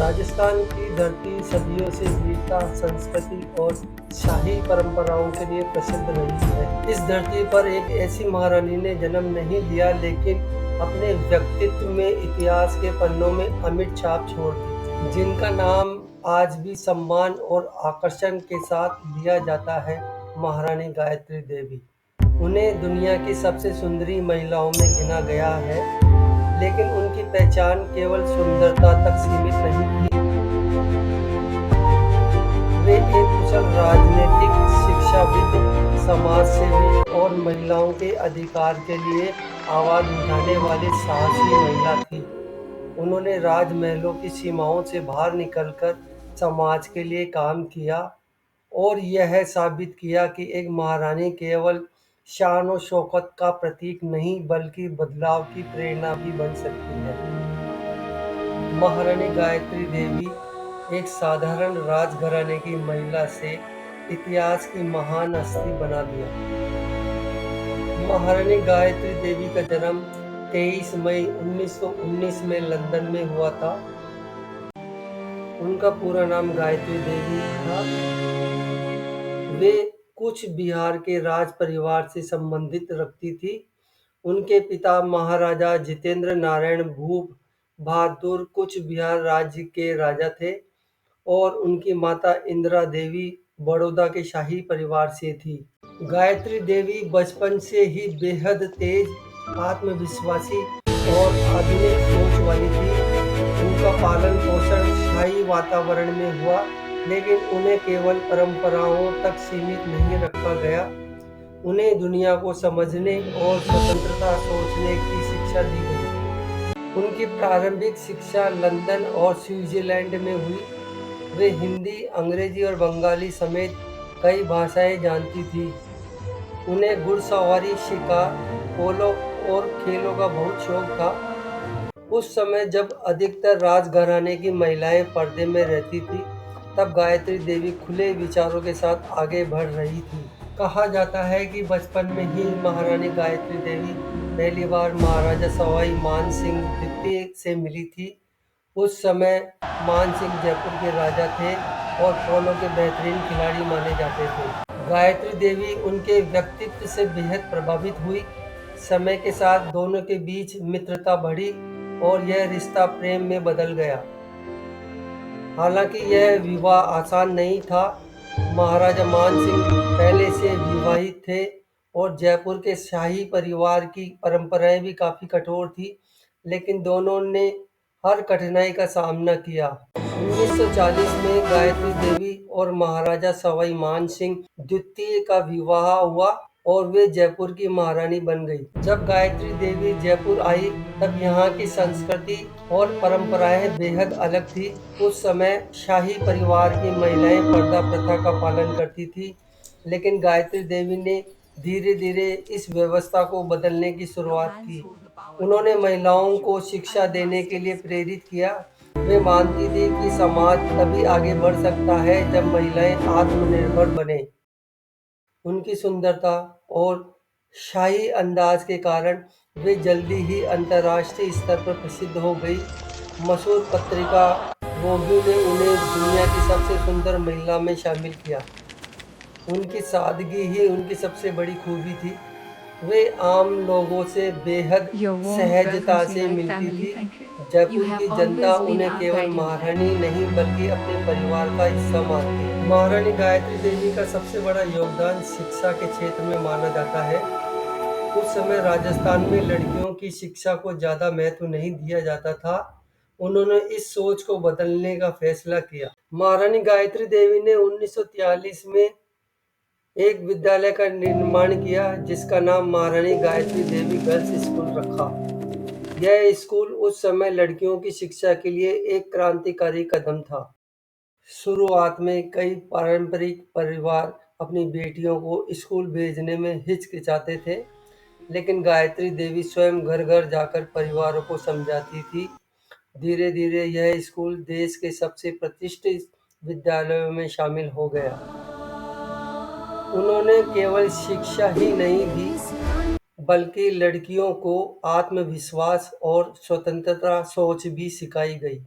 राजस्थान की धरती सदियों से वीरता, संस्कृति और शाही परंपराओं के लिए प्रसिद्ध रही है। इस धरती पर एक ऐसी महारानी ने जन्म नहीं लिया, लेकिन अपने व्यक्तित्व में इतिहास के पन्नों में अमिट छाप छोड़ दी, जिनका नाम आज भी सम्मान और आकर्षण के साथ लिया जाता है, महारानी गायत्री देवी। उन्हें दुनिया की सबसे सुंदरी महिलाओं में गिना गया है, लेकिन उनकी पहचान केवल सुंदरता तक सीमित नहीं थी। वे एक कुशल राजनीतिक, शिक्षाविद, समाजसेवी और महिलाओं के अधिकार के लिए आवाज उठाने वाली साहसी महिला थी। उन्होंने राजमहलों की सीमाओं से बाहर निकलकर समाज के लिए काम किया और यह साबित किया कि एक महारानी केवल शान और शौकत का प्रतीक नहीं, बल्कि बदलाव की प्रेरणा भी बन सकती है। महारानी गायत्री देवी एक साधारण राजघराने की महिला से इतिहास की महान हस्ती बना दिया। महारानी गायत्री देवी का जन्म 23 मई 1919 में लंदन में हुआ था। उनका पूरा नाम गायत्री देवी था। वे कुछ बिहार के राज परिवार से संबंधित रखती थी। उनके पिता महाराजा जितेंद्र नारायण भूप बहादुर कुछ बिहार राज्य के राजा थे और उनकी माता इंदिरा देवी बड़ौदा के शाही परिवार से थी। गायत्री देवी बचपन से ही बेहद तेज, आत्मविश्वासी और आधुनिक सोच वाली थी। उनका पालन पोषण शाही वातावरण में हुआ, लेकिन उन्हें केवल परंपराओं तक सीमित नहीं रखा गया। उन्हें दुनिया को समझने और स्वतंत्रता सोचने की शिक्षा दी गई। उनकी प्रारंभिक शिक्षा लंदन और स्विट्जरलैंड में हुई। वे हिंदी, अंग्रेजी और बंगाली समेत कई भाषाएं जानती थी। उन्हें घुड़सवारी, शिकार, पोलो और खेलों का बहुत शौक था। उस समय जब अधिकतर राजघराने की महिलाएं पर्दे में रहती थी, तब गायत्री देवी खुले विचारों के साथ आगे बढ़ रही थी। कहा जाता है कि बचपन में ही महारानी गायत्री देवी पहली बार महाराजा सवाई मान सिंह द्वितीय से मिली थी। उस समय मान सिंह जयपुर के राजा थे और पोलो के बेहतरीन खिलाड़ी माने जाते थे। गायत्री देवी उनके व्यक्तित्व से बेहद प्रभावित हुई। समय के साथ दोनों के बीच मित्रता बढ़ी और यह रिश्ता प्रेम में बदल गया। हालांकि यह विवाह आसान नहीं था। महाराजा मान सिंह पहले से विवाहित थे और जयपुर के शाही परिवार की परंपराएं भी काफी कठोर थी, लेकिन दोनों ने हर कठिनाई का सामना किया। 1940 में गायत्री देवी और महाराजा सवाई मान सिंह द्वितीय का विवाह हुआ और वे जयपुर की महारानी बन गई। जब गायत्री देवी जयपुर आई, तब यहाँ की संस्कृति और परंपराएं बेहद अलग थी। उस समय शाही परिवार की महिलाएं पर्दा प्रथा का पालन करती थी, लेकिन गायत्री देवी ने धीरे धीरे इस व्यवस्था को बदलने की शुरुआत की। उन्होंने महिलाओं को शिक्षा देने के लिए प्रेरित किया। वे मानती थी कि समाज तभी आगे बढ़ सकता है जब महिलाएं आत्मनिर्भर बने। उनकी सुंदरता और शाही अंदाज के कारण वे जल्दी ही अंतर्राष्ट्रीय स्तर पर प्रसिद्ध हो गई। मशहूर पत्रिका वोग्यू ने उन्हें दुनिया की सबसे सुंदर महिला में शामिल किया। उनकी सादगी ही उनकी सबसे बड़ी खूबी थी। वे आम लोगों से बेहद Your warm सहजता presence in से my मिलती family. थी। Thank you. You Jaipur have की जनता always been उन्हें our केवल guiding light. महारानी नहीं, बल्कि अपने परिवार का हिस्सा मानती है। महारानी गायत्री देवी का सबसे बड़ा योगदान शिक्षा के क्षेत्र में माना जाता है। उस समय राजस्थान में लड़कियों की शिक्षा को ज्यादा महत्व नहीं दिया जाता था। उन्होंने इस सोच को बदलने का फैसला किया। महारानी गायत्री देवी ने 1943 में एक विद्यालय का निर्माण किया, जिसका नाम महारानी गायत्री देवी गर्ल्स स्कूल रखा। यह स्कूल उस समय लड़कियों की शिक्षा के लिए एक क्रांतिकारी कदम था। शुरुआत में कई पारंपरिक परिवार अपनी बेटियों को स्कूल भेजने में हिचकिचाते थे, लेकिन गायत्री देवी स्वयं घर घर जाकर परिवारों को समझाती थी। धीरे धीरे यह स्कूल देश के सबसे प्रतिष्ठित विद्यालयों में शामिल हो गया। उन्होंने केवल शिक्षा ही नहीं दी, बल्कि लड़कियों को आत्मविश्वास और स्वतंत्रता सोच भी सिखाई गई।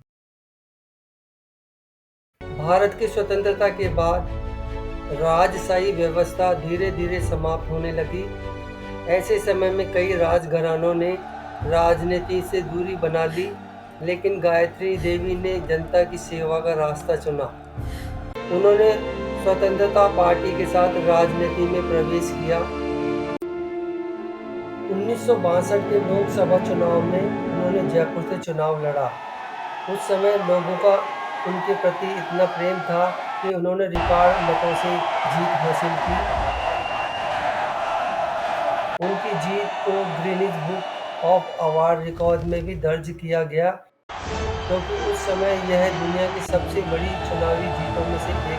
भारत की स्वतंत्रता के बाद राजशाही व्यवस्था धीरे धीरे समाप्त होने लगी। ऐसे समय में कई राजघरानों ने राजनीति से दूरी बना ली, लेकिन गायत्री देवी ने जनता की सेवा का रास्ता चुना। उन्होंने स्वतंत्रता पार्टी के साथ राजनीति में प्रवेश किया। 1962 के लोकसभा चुनाव में उन्होंने जयपुर से चुनाव लड़ा। उस समय लोगों का उनके प्रति इतना प्रेम था कि उन्होंने रिकॉर्ड मतों से जीत हासिल की। उनकी जीत को Greenwich book of award record में भी दर्ज किया गया, क्योंकि उस समय यह दुनिया की सबसे बड़ी चुनावी जीतों में से एक थी।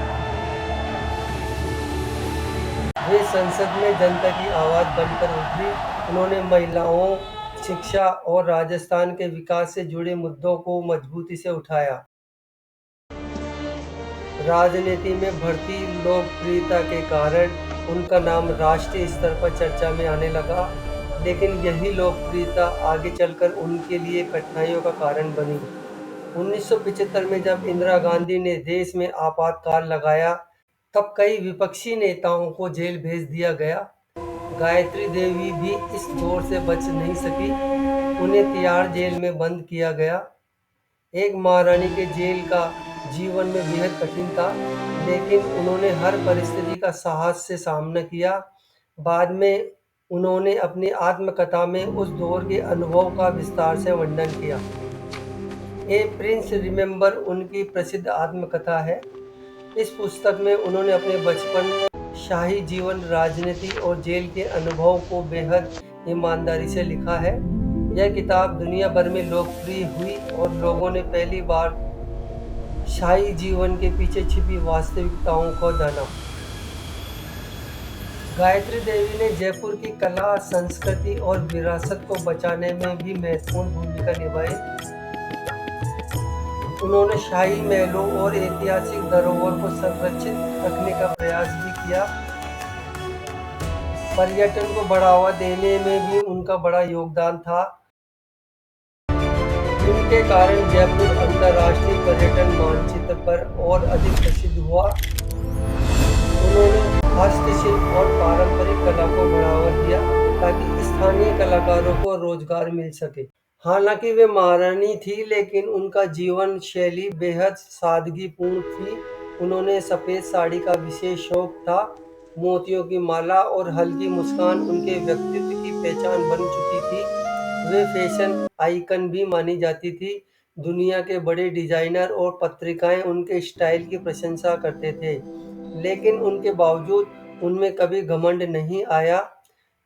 वे संसद में जनता की आवाज बनकर उभरी। उन्होंने महिलाओं, शिक्षा और राजस्थान के विकास से जुड़े मुद्दों को मजबूती से उठाया। राजनीति में बढ़ती लोकप्रियता के कारण उनका नाम राष्ट्रीय स्तर पर चर्चा में आने लगा, लेकिन यही लोकप्रियता आगे चलकर उनके लिए कठिनाइयों का कारण बनी। 1975 में जब इंदिरा गांधी ने देश में आपातकाल लगाया, तब कई विपक्षी नेताओं को जेल भेज दिया गया। गायत्री देवी भी इस दौर से बच नहीं सकी। उन्हें तिहाड़ जेल में बंद किया गया। एक महारानी के जेल का जीवन में बेहद कठिन था, लेकिन उन्होंने हर परिस्थिति का साहस से सामना किया। बाद में उन्होंने अपनी आत्मकथा में उस दौर के अनुभव का विस्तार से वर्णन किया। ए प्रिंस रिमेंबर उनकी प्रसिद्ध आत्मकथा है। इस पुस्तक में उन्होंने अपने बचपन, शाही जीवन, राजनीति और जेल के अनुभव को बेहद ईमानदारी से लिखा है। यह किताब दुनिया भर में लोकप्रिय हुई और लोगों ने पहली बार शाही जीवन के पीछे छिपी वास्तविकताओं को जाना। गायत्री देवी ने जयपुर की कला, संस्कृति और विरासत को बचाने में भी महत्वपूर्ण भूमिका निभाई। उन्होंने शाही महलों और ऐतिहासिक धरोहर को संरक्षित रखने का प्रयास भी किया। पर्यटन को बढ़ावा देने में भी उनका बड़ा योगदान था। इनके कारण जयपुर अंतर्राष्ट्रीय पर्यटन मानचित्र पर और अधिक प्रसिद्ध हुआ। उन्होंने हस्तशिल्प और पारंपरिक कला को बढ़ावा दिया ताकि स्थानीय कलाकारों को रोजगार मिल सके। हालांकि वे महारानी थी, लेकिन उनका जीवन शैली बेहद सादगीपूर्ण थी। उन्होंने सफ़ेद साड़ी का विशेष शौक था। मोतियों की माला और हल्की मुस्कान उनके व्यक्तित्व की पहचान बन चुकी थी। वे फैशन आइकन भी मानी जाती थी। दुनिया के बड़े डिजाइनर और पत्रिकाएं उनके स्टाइल की प्रशंसा करते थे, लेकिन उनके बावजूद उनमें कभी घमंड नहीं आया।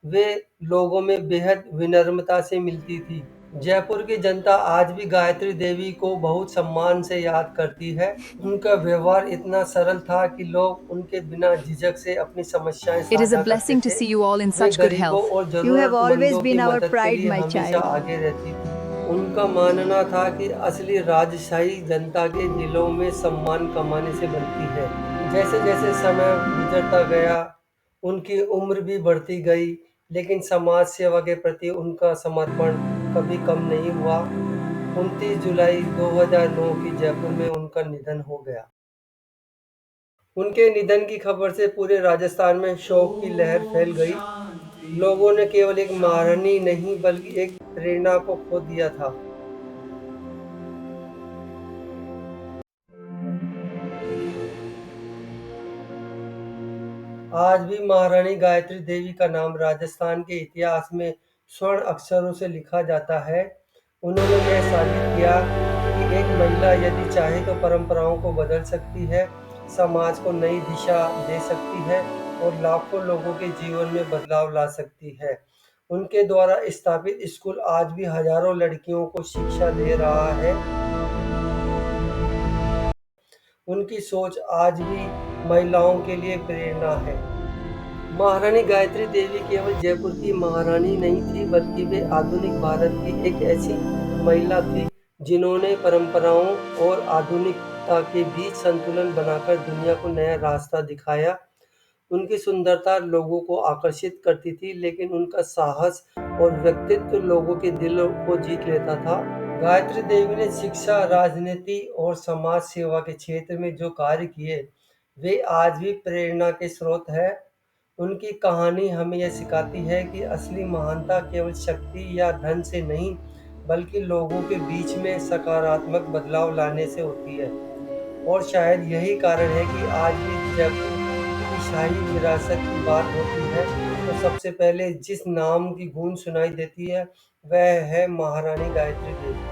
वे लोगों में बेहद विनम्रता से मिलती थी। जयपुर की जनता आज भी गायत्री देवी को बहुत सम्मान से याद करती है। उनका व्यवहार इतना सरल था कि लोग उनके बिना झिझक से अपनी समस्याएं It is a साझा करते blessing to थे। see you all in way such good गरीबों health. और You have always जरूरतमंदों की been our मदद के pride, लिए my हमेशा child. आगे रहती थी। उनका मानना था कि असली राजशाही जनता के दिलों में सम्मान कमाने से बनती है। जैसे जैसे समय गुजरता गया, उनकी उम्र भी बढ़ती गई, लेकिन समाज सेवा के प्रति उनका समर्पण कभी कम नहीं हुआ। 29 जुलाई 2009 की जयपुर में उनका निधन हो गया। उनके निधन की खबर से पूरे राजस्थान में शोक की लहर फैल गई। लोगों ने केवल एक महारानी नहीं, बल्कि एक प्रेरणा को खो दिया था। आज भी महारानी गायत्री देवी का नाम राजस्थान के इतिहास में स्वर्ण अक्षरों से लिखा जाता है। उन्होंने यह साबित किया कि एक महिला यदि चाहे तो परंपराओं को बदल सकती है, समाज को नई दिशा दे सकती है और लाखों लोगों के जीवन में बदलाव ला सकती है। उनके द्वारा स्थापित स्कूल आज भी हजारों लड़कियों को शिक्षा दे रहा है। उनकी सोच आज भी महिलाओं के लिए प्रेरणा है। महारानी गायत्री देवी केवल जयपुर की महारानी नहीं थी, बल्कि वे आधुनिक भारत की एक ऐसी महिला थी जिन्होंने परंपराओं और आधुनिकता के बीच संतुलन बनाकर दुनिया को नया रास्ता दिखाया। उनकी सुंदरता लोगों को आकर्षित करती थी, लेकिन उनका साहस और व्यक्तित्व लोगों के दिलों को जीत लेता था। गायत्री देवी ने शिक्षा, राजनीति और समाज सेवा के क्षेत्र में जो कार्य किए, वे आज भी प्रेरणा के स्रोत हैं। उनकी कहानी हमें यह सिखाती है कि असली महानता केवल शक्ति या धन से नहीं, बल्कि लोगों के बीच में सकारात्मक बदलाव लाने से होती है। और शायद यही कारण है कि आज भी जब की शाही विरासत की बात होती है, तो सबसे पहले जिस नाम की गूंज सुनाई देती है, वह है महारानी गायत्री देवी।